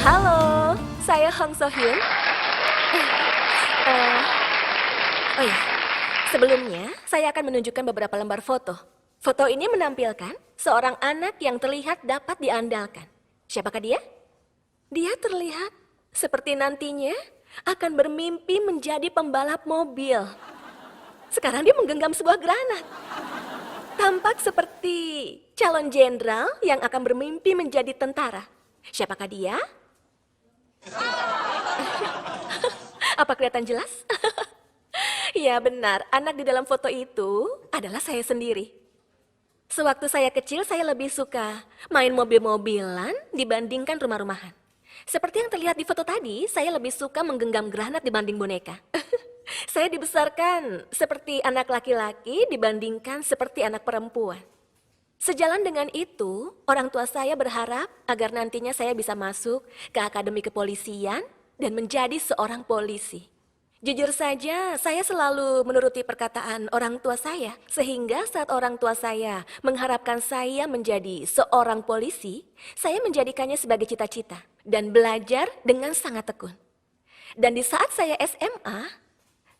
Halo, saya Hong So Hyun. Eh, oh ya, sebelumnya saya akan menunjukkan beberapa lembar foto. Foto ini menampilkan seorang anak yang terlihat dapat diandalkan. Siapakah dia? Dia terlihat seperti nantinya akan bermimpi menjadi pembalap mobil. Sekarang dia menggenggam sebuah granat. Tampak seperti calon jenderal yang akan bermimpi menjadi tentara. Siapakah dia? Apa kelihatan jelas? Ya benar, anak di dalam foto itu adalah saya sendiri. Sewaktu saya kecil, saya lebih suka main mobil-mobilan dibandingkan rumah-rumahan. Seperti yang terlihat di foto tadi, saya lebih suka menggenggam granat dibanding boneka. Saya dibesarkan seperti anak laki-laki dibandingkan seperti anak perempuan. Sejalan dengan itu, orang tua saya berharap agar nantinya saya bisa masuk ke akademi kepolisian dan menjadi seorang polisi. Jujur saja, saya selalu menuruti perkataan orang tua saya, sehingga saat orang tua saya mengharapkan saya menjadi seorang polisi, saya menjadikannya sebagai cita-cita dan belajar dengan sangat tekun. Dan di saat saya SMA,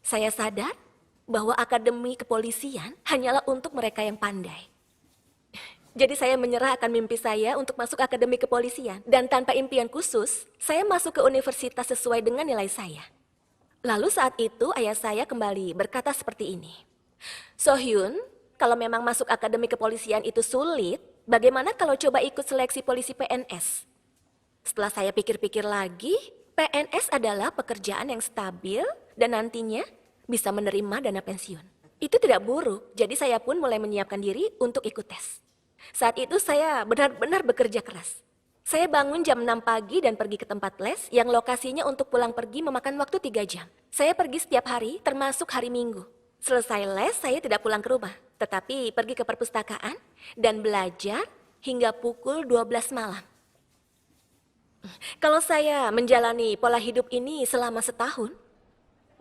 saya sadar bahwa akademi kepolisian hanyalah untuk mereka yang pandai. Jadi saya menyerah akan mimpi saya untuk masuk akademi kepolisian. Dan tanpa impian khusus, saya masuk ke universitas sesuai dengan nilai saya. Lalu saat itu ayah saya kembali berkata seperti ini. So Hyun, kalau memang masuk akademi kepolisian itu sulit, bagaimana kalau coba ikut seleksi polisi PNS? Setelah saya pikir-pikir lagi, PNS adalah pekerjaan yang stabil dan nantinya bisa menerima dana pensiun. Itu tidak buruk, jadi saya pun mulai menyiapkan diri untuk ikut tes. Saat itu saya benar-benar bekerja keras. Saya bangun jam 6 pagi dan pergi ke tempat les yang lokasinya untuk pulang pergi memakan waktu 3 jam. Saya pergi setiap hari termasuk hari Minggu. Selesai les saya tidak pulang ke rumah, tetapi pergi ke perpustakaan dan belajar hingga pukul 12 malam. Kalau saya menjalani pola hidup ini selama setahun,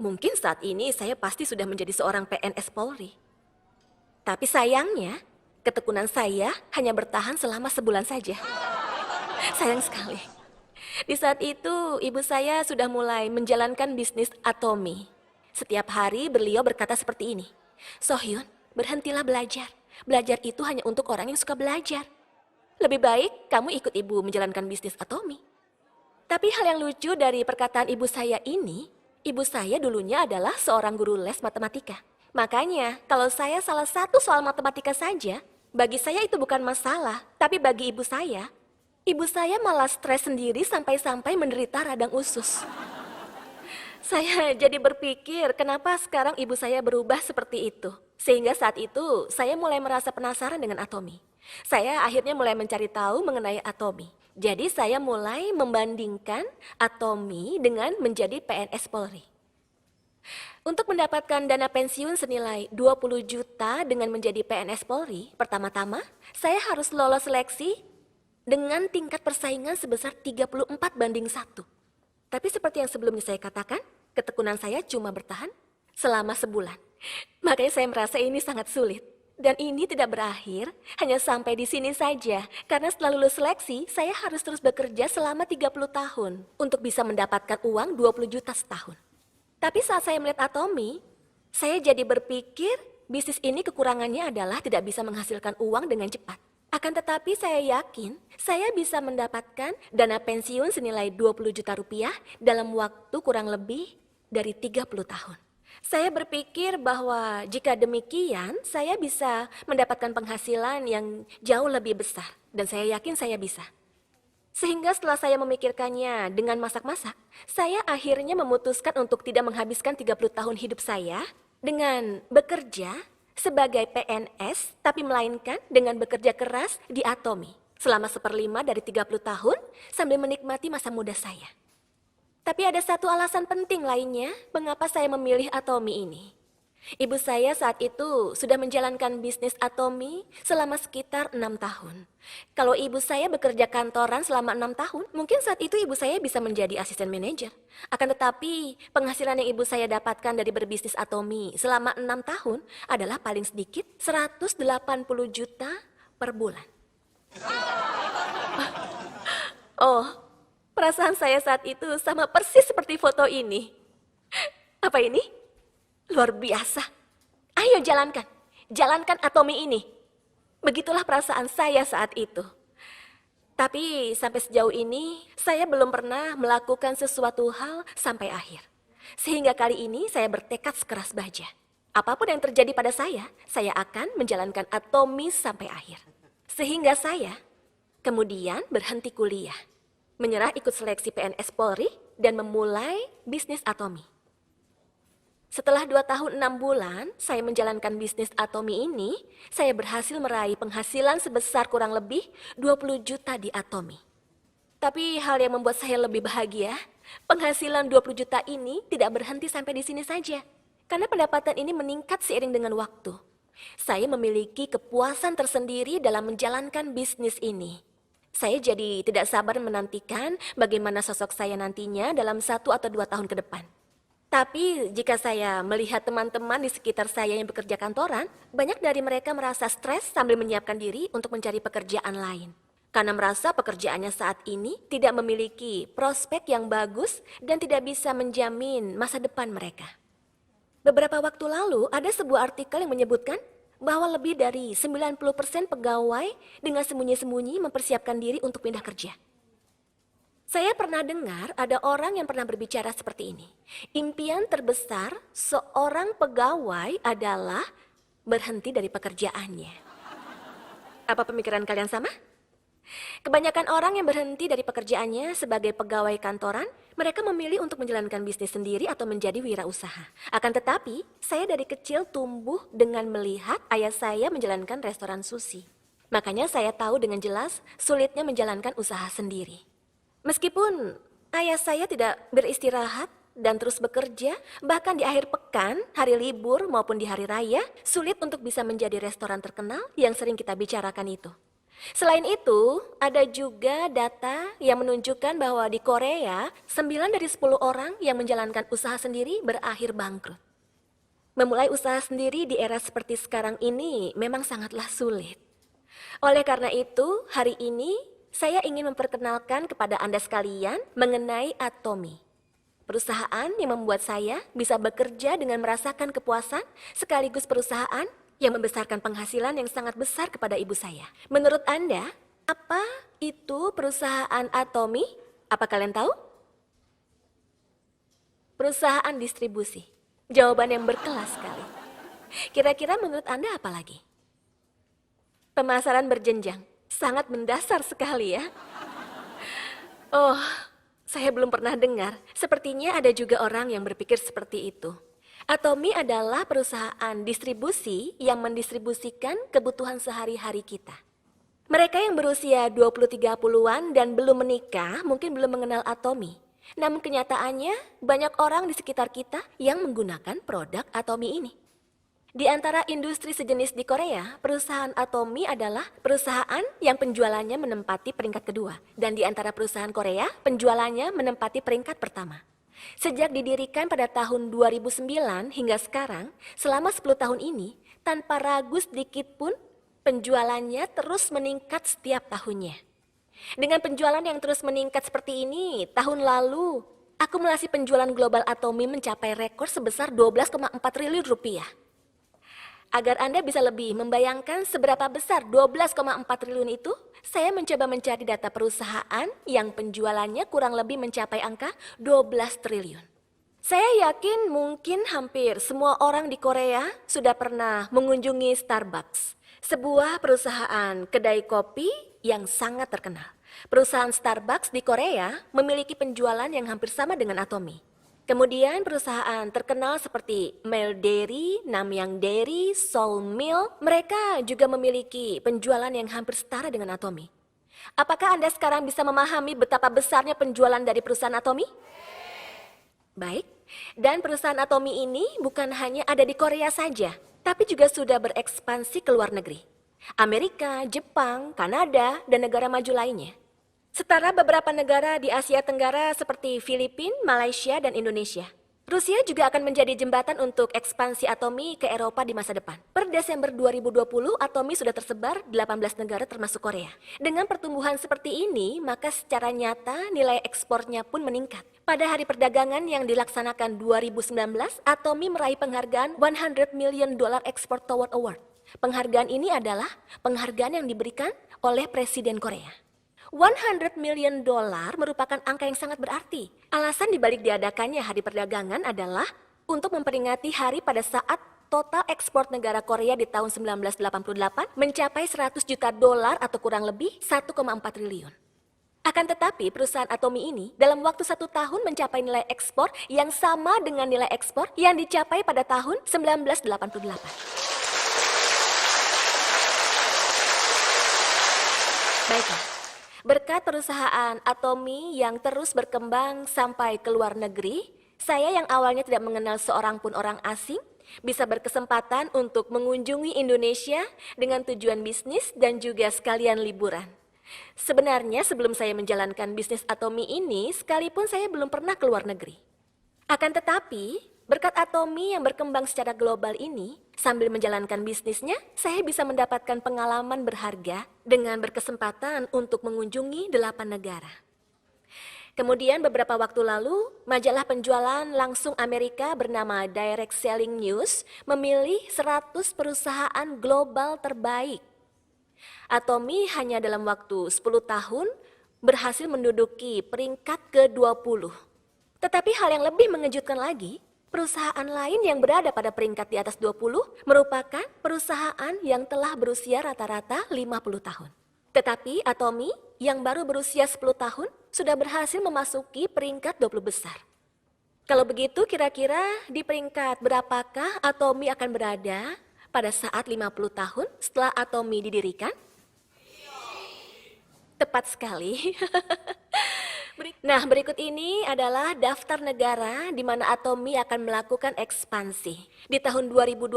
mungkin saat ini saya pasti sudah menjadi seorang PNS Polri. Tapi sayangnya, ketekunan saya hanya bertahan selama sebulan saja. Sayang sekali. Di saat itu, ibu saya sudah mulai menjalankan bisnis Atomi. Setiap hari beliau berkata seperti ini, So Hyun, berhentilah belajar. Belajar itu hanya untuk orang yang suka belajar. Lebih baik kamu ikut ibu menjalankan bisnis Atomi. Tapi hal yang lucu dari perkataan ibu saya ini, ibu saya dulunya adalah seorang guru les matematika. Makanya, kalau saya salah satu soal matematika saja, bagi saya itu bukan masalah, tapi bagi ibu saya malah stres sendiri sampai-sampai menderita radang usus. Saya jadi berpikir kenapa sekarang ibu saya berubah seperti itu. Sehingga saat itu saya mulai merasa penasaran dengan Atomi. Saya akhirnya mulai mencari tahu mengenai Atomi. Jadi saya mulai membandingkan Atomi dengan menjadi PNS Polri. Untuk mendapatkan dana pensiun senilai 20 juta dengan menjadi PNS Polri, pertama-tama saya harus lolos seleksi dengan tingkat persaingan sebesar 34:1. Tapi seperti yang sebelumnya saya katakan, ketekunan saya cuma bertahan selama sebulan. Makanya saya merasa ini sangat sulit. Dan ini tidak berakhir hanya sampai di sini saja. Karena setelah lulus seleksi, saya harus terus bekerja selama 30 tahun untuk bisa mendapatkan uang 20 juta setahun. Tapi saat saya melihat Atomi, saya jadi berpikir bisnis ini kekurangannya adalah tidak bisa menghasilkan uang dengan cepat. Akan tetapi saya yakin saya bisa mendapatkan dana pensiun senilai 20 juta rupiah dalam waktu kurang lebih dari 30 tahun. Saya berpikir bahwa jika demikian saya bisa mendapatkan penghasilan yang jauh lebih besar dan saya yakin saya bisa. Sehingga setelah saya memikirkannya dengan masak-masak, saya akhirnya memutuskan untuk tidak menghabiskan 30 tahun hidup saya dengan bekerja sebagai PNS, tapi melainkan dengan bekerja keras di Atomi selama 1/5 dari 30 tahun sambil menikmati masa muda saya. Tapi ada satu alasan penting lainnya mengapa saya memilih Atomi ini. Ibu saya saat itu sudah menjalankan bisnis Atomi selama sekitar 6 tahun. Kalau ibu saya bekerja kantoran selama 6 tahun, mungkin saat itu ibu saya bisa menjadi asisten manajer. Akan tetapi, penghasilan yang ibu saya dapatkan dari berbisnis Atomi selama 6 tahun adalah paling sedikit 180 juta per bulan. Oh, Perasaan saya saat itu sama persis seperti foto ini. Apa ini? Luar biasa. Ayo jalankan. Jalankan Atomi ini. Begitulah perasaan saya saat itu. Tapi sampai sejauh ini, saya belum pernah melakukan sesuatu hal sampai akhir. Sehingga kali ini saya bertekad sekeras baja. Apapun yang terjadi pada saya akan menjalankan Atomi sampai akhir. Sehingga saya kemudian berhenti kuliah, menyerah ikut seleksi PNS Polri, dan memulai bisnis Atomi. Setelah 2 tahun 6 bulan saya menjalankan bisnis Atomi ini, saya berhasil meraih penghasilan sebesar kurang lebih 20 juta di Atomi. Tapi hal yang membuat saya lebih bahagia, penghasilan 20 juta ini tidak berhenti sampai di sini saja. Karena pendapatan ini meningkat seiring dengan waktu. Saya memiliki kepuasan tersendiri dalam menjalankan bisnis ini. Saya jadi tidak sabar menantikan bagaimana sosok saya nantinya dalam 1 atau 2 tahun ke depan. Tapi jika saya melihat teman-teman di sekitar saya yang bekerja kantoran, banyak dari mereka merasa stres sambil menyiapkan diri untuk mencari pekerjaan lain. Karena merasa pekerjaannya saat ini tidak memiliki prospek yang bagus dan tidak bisa menjamin masa depan mereka. Beberapa waktu lalu ada sebuah artikel yang menyebutkan bahwa lebih dari 90% pegawai dengan sembunyi-sembunyi mempersiapkan diri untuk pindah kerja. Saya pernah dengar ada orang yang pernah berbicara seperti ini. Impian terbesar seorang pegawai adalah berhenti dari pekerjaannya. Apa pemikiran kalian sama? Kebanyakan orang yang berhenti dari pekerjaannya sebagai pegawai kantoran, mereka memilih untuk menjalankan bisnis sendiri atau menjadi wirausaha. Akan tetapi, saya dari kecil tumbuh dengan melihat ayah saya menjalankan restoran sushi. Makanya saya tahu dengan jelas sulitnya menjalankan usaha sendiri. Meskipun ayah saya tidak beristirahat dan terus bekerja, bahkan di akhir pekan, hari libur maupun di hari raya, sulit untuk bisa menjadi restoran terkenal yang sering kita bicarakan itu. Selain itu, ada juga data yang menunjukkan bahwa di Korea, 9 dari 10 orang yang menjalankan usaha sendiri berakhir bangkrut. Memulai usaha sendiri di era seperti sekarang ini memang sangatlah sulit. Oleh karena itu, hari ini saya ingin memperkenalkan kepada Anda sekalian mengenai Atomi. Perusahaan yang membuat saya bisa bekerja dengan merasakan kepuasan, sekaligus perusahaan yang membesarkan penghasilan yang sangat besar kepada ibu saya. Menurut Anda, apa itu perusahaan Atomi? Apa kalian tahu? Perusahaan distribusi. Jawaban yang berkelas sekali. Kira-kira menurut Anda apa lagi? Pemasaran berjenjang. Sangat mendasar sekali ya. Oh, saya belum pernah dengar. Sepertinya ada juga orang yang berpikir seperti itu. Atomi adalah perusahaan distribusi yang mendistribusikan kebutuhan sehari-hari kita. Mereka yang berusia 20-30-an dan belum menikah mungkin belum mengenal Atomi. Namun kenyataannya banyak orang di sekitar kita yang menggunakan produk Atomi ini. Di antara industri sejenis di Korea, perusahaan Atomi adalah perusahaan yang penjualannya menempati peringkat kedua. Dan di antara perusahaan Korea, penjualannya menempati peringkat pertama. Sejak didirikan pada tahun 2009 hingga sekarang, selama 10 tahun ini, tanpa ragu sedikit pun, penjualannya terus meningkat setiap tahunnya. Dengan penjualan yang terus meningkat seperti ini, tahun lalu, akumulasi penjualan global Atomi mencapai rekor sebesar 12,4 triliun rupiah. Agar Anda bisa lebih membayangkan seberapa besar 12,4 triliun itu, saya mencoba mencari data perusahaan yang penjualannya kurang lebih mencapai angka 12 triliun. Saya yakin mungkin hampir semua orang di Korea sudah pernah mengunjungi Starbucks, sebuah perusahaan kedai kopi yang sangat terkenal. Perusahaan Starbucks di Korea memiliki penjualan yang hampir sama dengan Atomi. Kemudian perusahaan terkenal seperti Mail Dairy, Namyang Dairy, Seoul Milk, mereka juga memiliki penjualan yang hampir setara dengan Atomi. Apakah Anda sekarang bisa memahami betapa besarnya penjualan dari perusahaan Atomi? Baik, dan perusahaan Atomi ini bukan hanya ada di Korea saja, tapi juga sudah berekspansi ke luar negeri. Amerika, Jepang, Kanada, dan negara maju lainnya. Setara beberapa negara di Asia Tenggara seperti Filipina, Malaysia, dan Indonesia. Rusia juga akan menjadi jembatan untuk ekspansi Atomi ke Eropa di masa depan. Per Desember 2020, Atomi sudah tersebar di 18 negara termasuk Korea. Dengan pertumbuhan seperti ini, maka secara nyata nilai ekspornya pun meningkat. Pada hari perdagangan yang dilaksanakan 2019, Atomi meraih penghargaan $100 million Export Toward Award. Penghargaan ini adalah penghargaan yang diberikan oleh Presiden Korea. $100 million merupakan angka yang sangat berarti. Alasan dibalik diadakannya hari perdagangan adalah untuk memperingati hari pada saat total ekspor negara Korea di tahun 1988 mencapai $100 juta atau kurang lebih 1,4 triliun. Akan tetapi perusahaan Atomi ini dalam waktu 1 tahun mencapai nilai ekspor yang sama dengan nilai ekspor yang dicapai pada tahun 1988. Baiklah. Berkat perusahaan Atomi yang terus berkembang sampai ke luar negeri, saya yang awalnya tidak mengenal seorang pun orang asing, bisa berkesempatan untuk mengunjungi Indonesia dengan tujuan bisnis dan juga sekalian liburan. Sebenarnya sebelum saya menjalankan bisnis Atomi ini, sekalipun saya belum pernah ke luar negeri. Akan tetapi, berkat Atomi yang berkembang secara global ini, sambil menjalankan bisnisnya, saya bisa mendapatkan pengalaman berharga dengan berkesempatan untuk mengunjungi 8 negara. Kemudian beberapa waktu lalu, majalah penjualan langsung Amerika bernama Direct Selling News memilih 100 perusahaan global terbaik. Atomi hanya dalam waktu 10 tahun berhasil menduduki peringkat ke-20. Tetapi hal yang lebih mengejutkan lagi, perusahaan lain yang berada pada peringkat di atas 20 merupakan perusahaan yang telah berusia rata-rata 50 tahun. Tetapi Atomi yang baru berusia 10 tahun sudah berhasil memasuki peringkat 20 besar. Kalau begitu kira-kira di peringkat berapakah Atomi akan berada pada saat 50 tahun setelah Atomi didirikan? Tepat sekali. Nah, berikut ini adalah daftar negara di mana Atomi akan melakukan ekspansi. Di tahun 2020,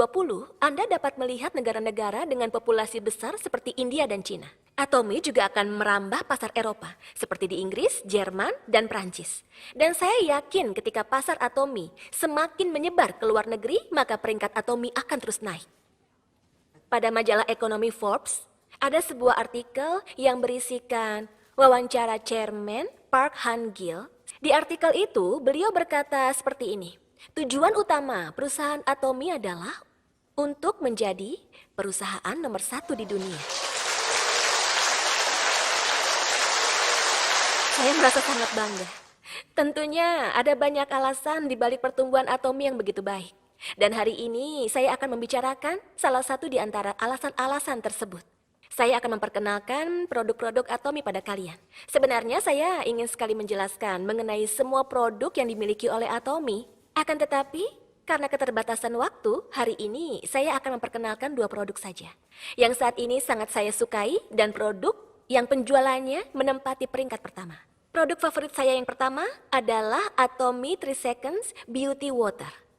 Anda dapat melihat negara-negara dengan populasi besar seperti India dan Cina. Atomi juga akan merambah pasar Eropa, seperti di Inggris, Jerman, dan Prancis. Dan saya yakin ketika pasar Atomi semakin menyebar ke luar negeri, maka peringkat Atomi akan terus naik. Pada majalah ekonomi Forbes, ada sebuah artikel yang berisikan wawancara Chairman Park Han-gil. Di artikel itu, beliau berkata seperti ini, tujuan utama perusahaan Atomi adalah untuk menjadi perusahaan nomor 1 di dunia. Saya merasa sangat bangga. Tentunya ada banyak alasan di balik pertumbuhan Atomi yang begitu baik. Dan hari ini saya akan membicarakan salah satu di antara alasan-alasan tersebut. Saya akan memperkenalkan produk-produk Atomi pada kalian. Sebenarnya saya ingin sekali menjelaskan mengenai semua produk yang dimiliki oleh Atomi. Akan tetapi, karena keterbatasan waktu, hari ini saya akan memperkenalkan 2 produk saja. Yang saat ini sangat saya sukai dan produk yang penjualannya menempati peringkat pertama. Produk favorit saya yang pertama adalah Atomi 3 Seconds Beauty Water.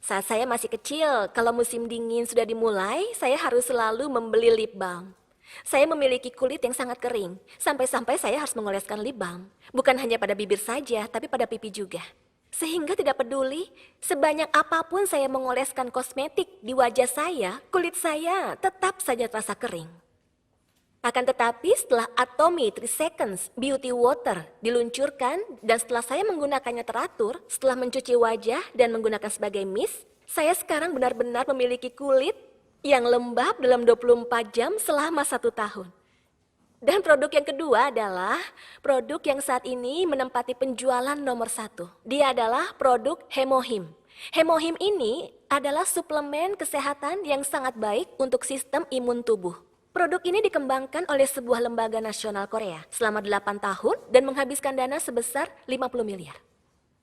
Saat saya masih kecil, kalau musim dingin sudah dimulai, saya harus selalu membeli lip balm. Saya memiliki kulit yang sangat kering, sampai-sampai saya harus mengoleskan lip balm. Bukan hanya pada bibir saja, tapi pada pipi juga. Sehingga tidak peduli, sebanyak apapun saya mengoleskan kosmetik di wajah saya, kulit saya tetap saja terasa kering. Akan tetapi setelah Atomi 3 Seconds Beauty Water diluncurkan dan setelah saya menggunakannya teratur, setelah mencuci wajah dan menggunakan sebagai mist, saya sekarang benar-benar memiliki kulit yang lembab dalam 24 jam selama 1 tahun. Dan produk yang kedua adalah produk yang saat ini menempati penjualan nomor 1. Dia adalah produk Hemohim. Hemohim ini adalah suplemen kesehatan yang sangat baik untuk sistem imun tubuh. Produk ini dikembangkan oleh sebuah lembaga nasional Korea selama 8 tahun dan menghabiskan dana sebesar 50 miliar.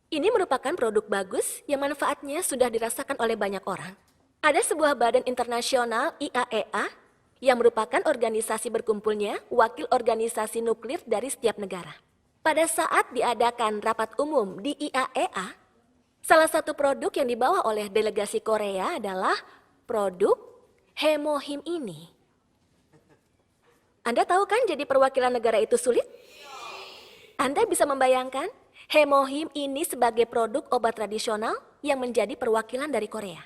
Ini merupakan produk bagus yang manfaatnya sudah dirasakan oleh banyak orang. Ada sebuah badan internasional IAEA yang merupakan organisasi berkumpulnya wakil organisasi nuklir dari setiap negara. Pada saat diadakan rapat umum di IAEA, salah satu produk yang dibawa oleh delegasi Korea adalah produk Hemohim ini. Anda tahu kan jadi perwakilan negara itu sulit? Anda bisa membayangkan Hemohim ini sebagai produk obat tradisional yang menjadi perwakilan dari Korea.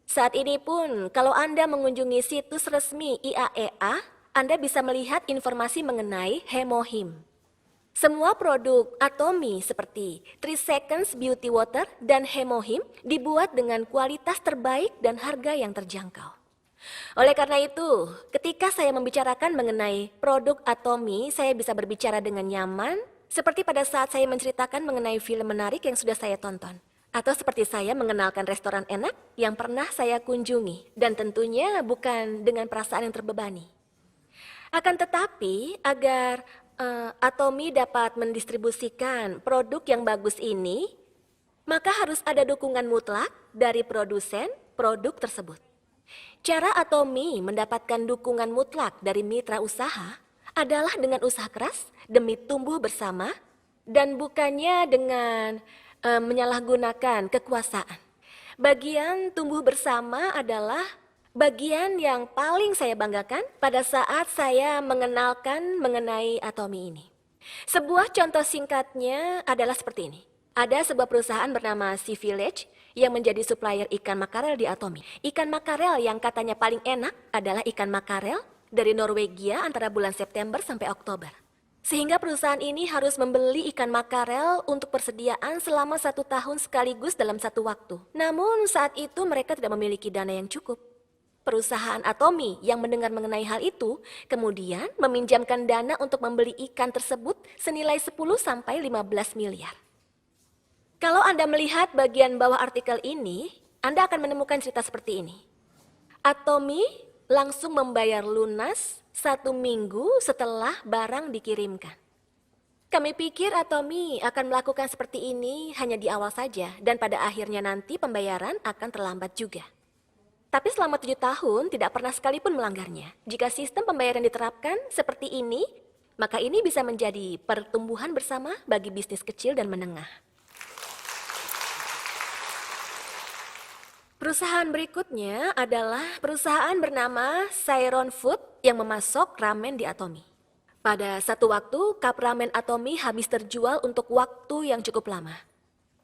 Saat ini pun, kalau Anda mengunjungi situs resmi IAEA, Anda bisa melihat informasi mengenai Hemohim. Semua produk Atomy seperti 3 Seconds Beauty Water dan Hemohim dibuat dengan kualitas terbaik dan harga yang terjangkau. Oleh karena itu, ketika saya membicarakan mengenai produk Atomy, saya bisa berbicara dengan nyaman, seperti pada saat saya menceritakan mengenai film menarik yang sudah saya tonton. Atau seperti saya mengenalkan restoran enak yang pernah saya kunjungi, dan tentunya bukan dengan perasaan yang terbebani. Akan tetapi, agar Atomy dapat mendistribusikan produk yang bagus ini, maka harus ada dukungan mutlak dari produsen produk tersebut. Cara Atomy mendapatkan dukungan mutlak dari mitra usaha adalah dengan usaha keras demi tumbuh bersama dan bukannya dengan menyalahgunakan kekuasaan. Bagian tumbuh bersama adalah bagian yang paling saya banggakan pada saat saya mengenalkan mengenai Atomy ini. Sebuah contoh singkatnya adalah seperti ini. Ada sebuah perusahaan bernama Sea Village yang menjadi supplier ikan makarel di Atomy. Ikan makarel yang katanya paling enak adalah ikan makarel dari Norwegia antara bulan September sampai Oktober. Sehingga perusahaan ini harus membeli ikan makarel untuk persediaan selama 1 tahun sekaligus dalam satu waktu. Namun saat itu mereka tidak memiliki dana yang cukup. Perusahaan Atomy yang mendengar mengenai hal itu, kemudian meminjamkan dana untuk membeli ikan tersebut senilai 10-15 miliar. Kalau Anda melihat bagian bawah artikel ini, Anda akan menemukan cerita seperti ini. Atomy langsung membayar lunas 1 minggu setelah barang dikirimkan. Kami pikir Atomy akan melakukan seperti ini hanya di awal saja, dan pada akhirnya nanti pembayaran akan terlambat juga. Tapi selama 7 tahun tidak pernah sekalipun melanggarnya. Jika sistem pembayaran diterapkan seperti ini, maka ini bisa menjadi pertumbuhan bersama bagi bisnis kecil dan menengah. Perusahaan berikutnya adalah perusahaan bernama Sairon Food yang memasok ramen di Atomy. Pada satu waktu, cup ramen Atomy habis terjual untuk waktu yang cukup lama.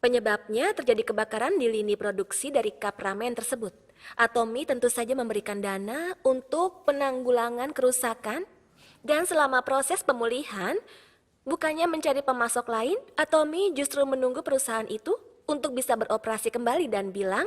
Penyebabnya terjadi kebakaran di lini produksi dari cup ramen tersebut. Atomy tentu saja memberikan dana untuk penanggulangan kerusakan, dan selama proses pemulihan, bukannya mencari pemasok lain, Atomy justru menunggu perusahaan itu untuk bisa beroperasi kembali dan bilang,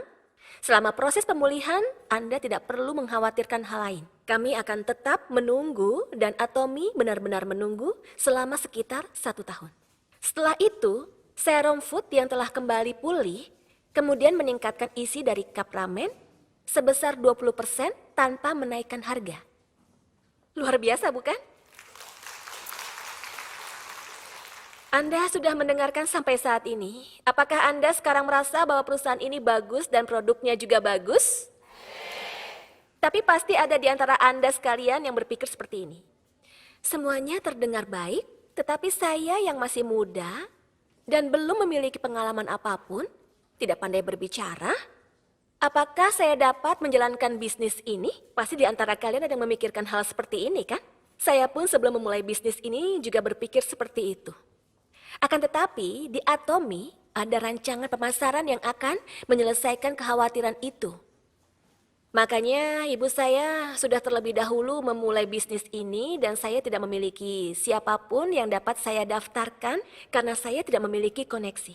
selama proses pemulihan, Anda tidak perlu mengkhawatirkan hal lain. Kami akan tetap menunggu, dan Atomy benar-benar menunggu selama sekitar 1 tahun. Setelah itu, Serum Food yang telah kembali pulih, kemudian meningkatkan isi dari cup ramen sebesar 20% tanpa menaikkan harga. Luar biasa, bukan? Anda sudah mendengarkan sampai saat ini. Apakah Anda sekarang merasa bahwa perusahaan ini bagus dan produknya juga bagus? Tapi pasti ada di antara Anda sekalian yang berpikir seperti ini. Semuanya terdengar baik, tetapi saya yang masih muda dan belum memiliki pengalaman apapun, tidak pandai berbicara, apakah saya dapat menjalankan bisnis ini? Pasti di antara kalian ada yang memikirkan hal seperti ini, kan? Saya pun sebelum memulai bisnis ini juga berpikir seperti itu. Akan tetapi, di Atomy ada rancangan pemasaran yang akan menyelesaikan kekhawatiran itu. Makanya ibu saya sudah terlebih dahulu memulai bisnis ini dan saya tidak memiliki siapapun yang dapat saya daftarkan karena saya tidak memiliki koneksi.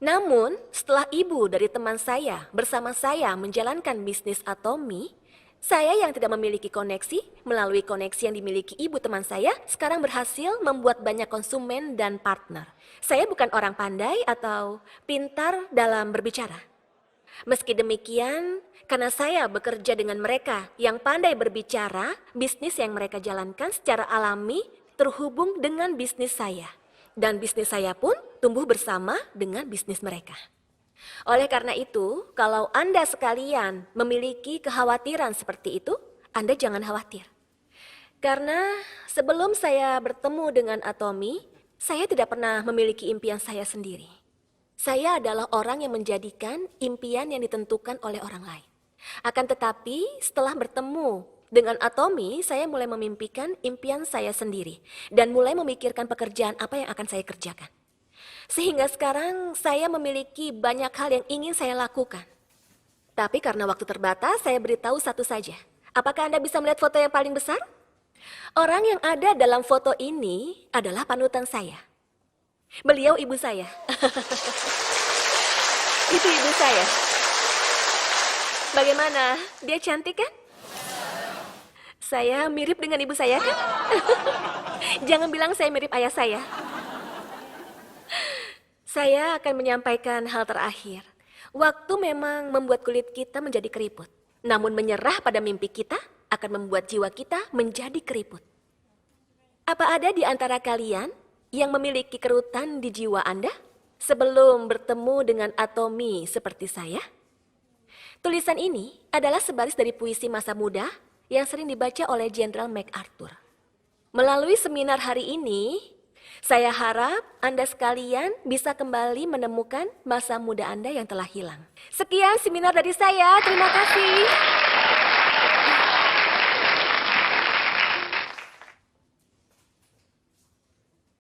Namun, setelah ibu dari teman saya bersama saya menjalankan bisnis Atomy, saya yang tidak memiliki koneksi, melalui koneksi yang dimiliki ibu teman saya, sekarang berhasil membuat banyak konsumen dan partner. Saya bukan orang pandai atau pintar dalam berbicara. Meski demikian, karena saya bekerja dengan mereka yang pandai berbicara, bisnis yang mereka jalankan secara alami terhubung dengan bisnis saya. Dan bisnis saya pun tumbuh bersama dengan bisnis mereka. Oleh karena itu, kalau Anda sekalian memiliki kekhawatiran seperti itu, Anda jangan khawatir. Karena sebelum saya bertemu dengan Atomy, saya tidak pernah memiliki impian saya sendiri. Saya adalah orang yang menjadikan impian yang ditentukan oleh orang lain. Akan tetapi, setelah bertemu Dengan Atomi, saya mulai memimpikan impian saya sendiri dan mulai memikirkan pekerjaan apa yang akan saya kerjakan. Sehingga sekarang saya memiliki banyak hal yang ingin saya lakukan. Tapi karena waktu terbatas, saya beritahu satu saja. Apakah Anda bisa melihat foto yang paling besar? Orang yang ada dalam foto ini adalah panutan saya. Beliau ibu saya. Itu ibu saya. Bagaimana? Dia cantik kan? Saya mirip dengan ibu saya kan? Jangan bilang saya mirip ayah saya. Saya akan menyampaikan hal terakhir. Waktu memang membuat kulit kita menjadi keriput. Namun menyerah pada mimpi kita akan membuat jiwa kita menjadi keriput. Apa ada di antara kalian yang memiliki kerutan di jiwa Anda sebelum bertemu dengan Atomi seperti saya? Tulisan ini adalah sebaris dari puisi masa muda yang sering dibaca oleh Jenderal MacArthur. Melalui seminar hari ini, saya harap Anda sekalian bisa kembali menemukan masa muda Anda yang telah hilang. Sekian seminar dari saya, terima kasih.